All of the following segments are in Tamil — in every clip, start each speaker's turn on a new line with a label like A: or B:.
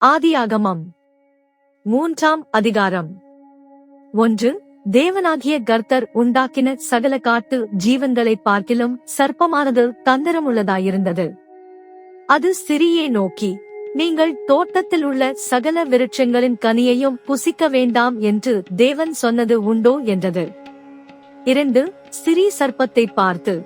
A: ஆதியாகமம் 3ஆம் அதிகாரம். 1. தேவனாகிய கர்த்தர் உண்டாக்கின சகல காட்டு ஜீவன்களைப் பார்க்கிலும் சர்ப்பமானது தந்திரமுள்ளதாயிருந்தது. அது ஸ்திரீயை நோக்கி, நீங்கள் தோட்டத்தில் உள்ள சகல விருட்சங்களின் கனியையும் புசிக்க வேண்டாம் என்று தேவன் சொன்னது உண்டோ என்றது. 2. ஸ்திரீ சர்ப்பத்தை பார்த்து,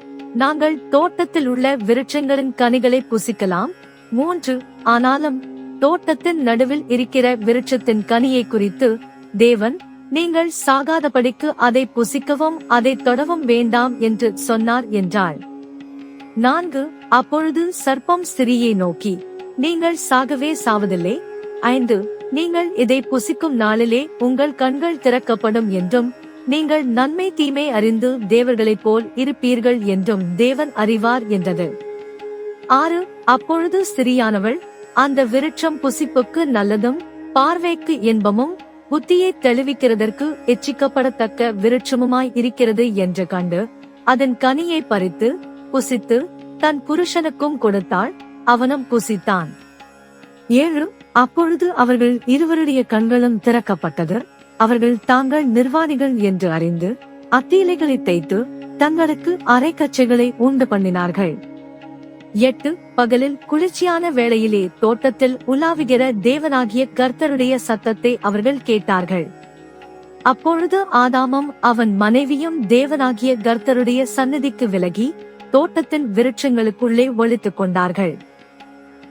A: நாங்கள் தோட்டத்தில் உள்ள விருட்சங்களின் கனிகளை புசிக்கலாம். 3. ஆனாலும் தோட்டத்தின் நடுவில் இருக்கிற விருட்சத்தின் கனியை குறித்து தேவன், நீங்கள் சாகாதபடிக்கு அதை புசிக்கவும் அதை தொடவும் வேண்டாம் என்று சொன்னார் என்றாள். 4. அப்பொழுது சர்ப்பம் ஸ்திரீயை நோக்கி, நீங்கள் சாகவே சாவதில்லை. 5. நீங்கள் இதை புசிக்கும் நாளிலே உங்கள் கண்கள் திறக்கப்படும் என்றும் நீங்கள் நன்மை தீமை அறிந்து தேவர்களைப் போல் இருப்பீர்கள் என்றும் தேவன் அறிவார் என்றது. 6. அப்பொழுது ஸ்திரீயானவள், அந்த விருட்சம் புசிப்புக்கு நல்லதும் பார்வைக்கு இன்பமும் புத்தியை தெளிவிக்கிறதற்கு எச்சிக்கப்படத்தக்க விருட்சமுமாய் இருக்கிறது என்று கண்டு அதன் கனியை பறித்து புசித்து தன் புருஷனுக்கும் கொடுத்தாள். அவனும் புசித்தான். 7. அப்பொழுது அவர்கள் இருவருடைய கண்களும் திறக்கப்பட்டது. அவர்கள் தாங்கள் நிர்வாணிகள் என்று அறிந்து அத்தியிலைகளை தைத்து தங்களுக்கு அரைக்கச்சைகளை உண்டு பண்ணினார்கள். 8. பகலில் குளிர்ச்சியான வேளையிலே தோட்டத்தில் உலாவுகிற தேவனாகிய கர்த்தருடைய சத்தத்தை அவர்கள் கேட்டார்கள். அப்பொழுது ஆதாமும் அவன் மனைவியும் தேவனாகிய கர்த்தருடைய சந்நிதிக்கு விலகி தோட்டத்தின் விருட்சங்களுக்குள்ளே ஒளித்துக் கொண்டார்கள்.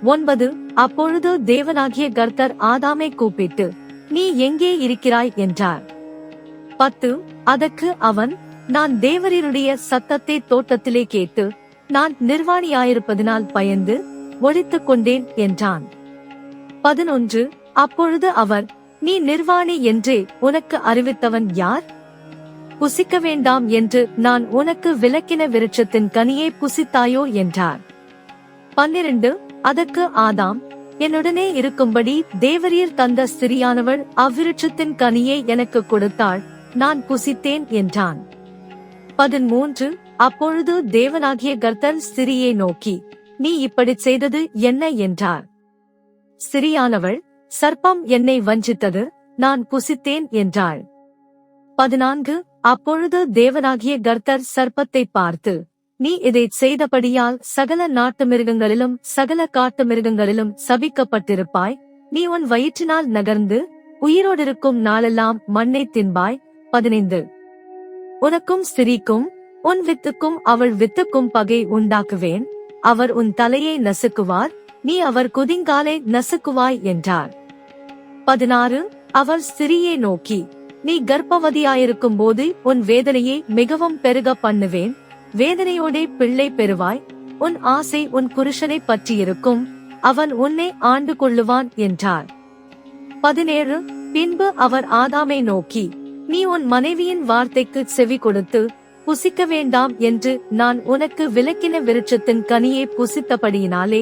A: 9. அப்பொழுது தேவனாகிய கர்த்தர் ஆதாமை கூப்பிட்டு, நீ எங்கே இருக்கிறாய் என்றார். 10. அதற்கு அவன், நான் தேவரீருடைய சத்தத்தை தோட்டத்திலே கேட்டு நான் நிர்வாணியாயிருப்பதினால் பயந்து ஒளித்துக் கொண்டேன் என்றான். 11. அப்பொழுது அவர், நீ நிர்வாணி என்றே உனக்கு அறிவித்தவன் யார்? புசிக்க வேண்டாம் என்று நான் உனக்கு விலக்கின விருட்சத்தின் கனியை புசித்தாயோ என்றார். 12. அதற்கு ஆதாம், என்னுடனே இருக்கும்படி தேவரீர் தந்த ஸ்திரியானவள் அவ்விருட்சத்தின் கனியை எனக்கு கொடுத்தாள், நான் புசித்தேன் என்றான். 13. அப்பொழுது தேவனாகிய கர்த்தர் ஸ்திரியை நோக்கி, நீ இப்படி செய்தது என்ன என்றார். ஸ்திரியானவள், சர்ப்பம் என்னை வஞ்சித்தது, நான் புசித்தேன் என்றாள். 14. அப்பொழுது தேவனாகிய கர்த்தர் சர்ப்பத்தை பார்த்து, நீ இதை செய்தபடியால் சகல நாட்டு மிருகங்களிலும் சகல காட்டு மிருகங்களிலும் சபிக்கப்பட்டிருப்பாய். நீ உன் வயிற்றினால் நகர்ந்து உயிரோடிருக்கும் நாளெல்லாம் மண்ணை தின்பாய். 15. உனக்கும் ஸ்திரீக்கும் உன் வித்துக்கும் அவள் வித்துக்கும் பகை உண்டாக்குவேன். அவர் உன் தலையை நசுக்குவார், நீ அவர் குதிங்காலை நசுக்குவாய் என்றார். 16. அவர் ஸ்திரீயை நோக்கி, நீ கர்ப்பவதியாயிருக்கும் போது உன் வேதனையை மிகவும் பெருக பண்ணுவேன். வேதனையோடே பிள்ளை பெறுவாய். உன் ஆசை உன் புருஷனை பற்றியிருக்கும், அவன் உன்னை ஆண்டு கொள்ளுவான் என்றார். 17. பின்பு அவர் ஆதாமை நோக்கி, நீ உன் மனைவியின் வார்த்தைக்கு செவி கொடுத்து புசிக்க வேண்டாம் என்று நான் உனக்கு விலக்கின விருட்சத்தின் கனியை புசித்தபடியினாலே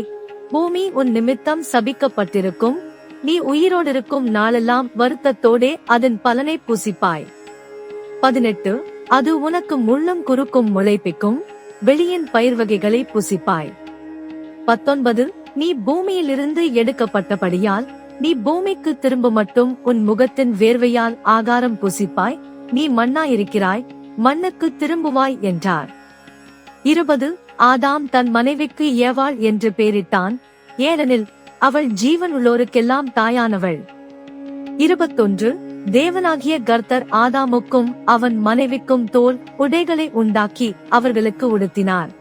A: பூமி உன் நிமித்தம் சபிக்கப்பட்டிருக்கும். நீ உயிரோடிருக்கும் நாளெல்லாம் வருத்தத்தோடே அதன் பலனை புசிப்பாய். 18. அது உனக்கு முள்ளும் குறுக்கும் முளைப்பிக்கும், வெளியின் பயிர் வகைகளை புசிப்பாய். 19. நீ பூமியிலிருந்து எடுக்கப்பட்டபடியால் நீ பூமிக்கு திரும்ப மட்டும் உன் முகத்தின் வேர்வையால் ஆகாரம் புசிப்பாய். நீ மண்ணாயிருக்கிறாய், மண்ணுக்கு திரும்புவாய் என்றார். 20. ஆதாம் தன் மனைவிக்கு ஏவாள் என்று பெயரிட்டான், ஏனெனில் அவள் ஜீவன் உள்ளோருக்கெல்லாம் தாயானவள். 21. தேவனாகிய கர்த்தர் ஆதாமுக்கும் அவன் மனைவிக்கும் தோல் உடைகளை உண்டாக்கி அவர்களுக்கு உடுத்தினார்.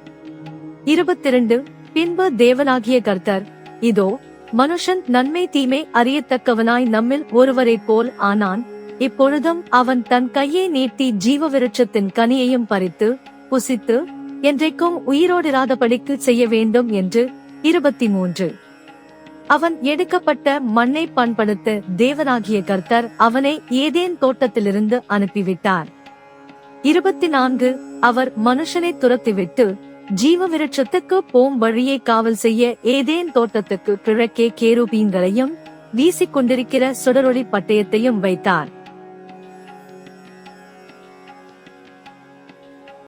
A: 22. பின்பு தேவனாகிய கர்த்தர், இதோ மனுஷன் நன்மை தீமை அறியத்தக்கவனாய் நம்மில் ஒருவரைப் போல் ஆனான். இப்பொழுதும் அவன் தன் கையை நீட்டி ஜீவ விருட்சத்தின் கனியையும் பறித்து புசித்து என்றைக்கும் உயிரோடிராதபடிக்கு செய்ய வேண்டும் என்று. 23. அவன் எடுக்கப்பட்ட மண்ணை பண்படுத்த தேவனாகிய கர்த்தர் அவனை ஏதேன் தோட்டத்திலிருந்து அனுப்பிவிட்டார். 24. அவர் மனுஷனை துரத்திவிட்டு ஜீவ விருட்சத்துக்கு போம் வழியை காவல் செய்ய ஏதேன் தோட்டத்துக்கு கிழக்கே கேருபீன்களையும் வீசிக்கொண்டிருக்கிற சுடரொளி பட்டயத்தையும் வைத்தார்.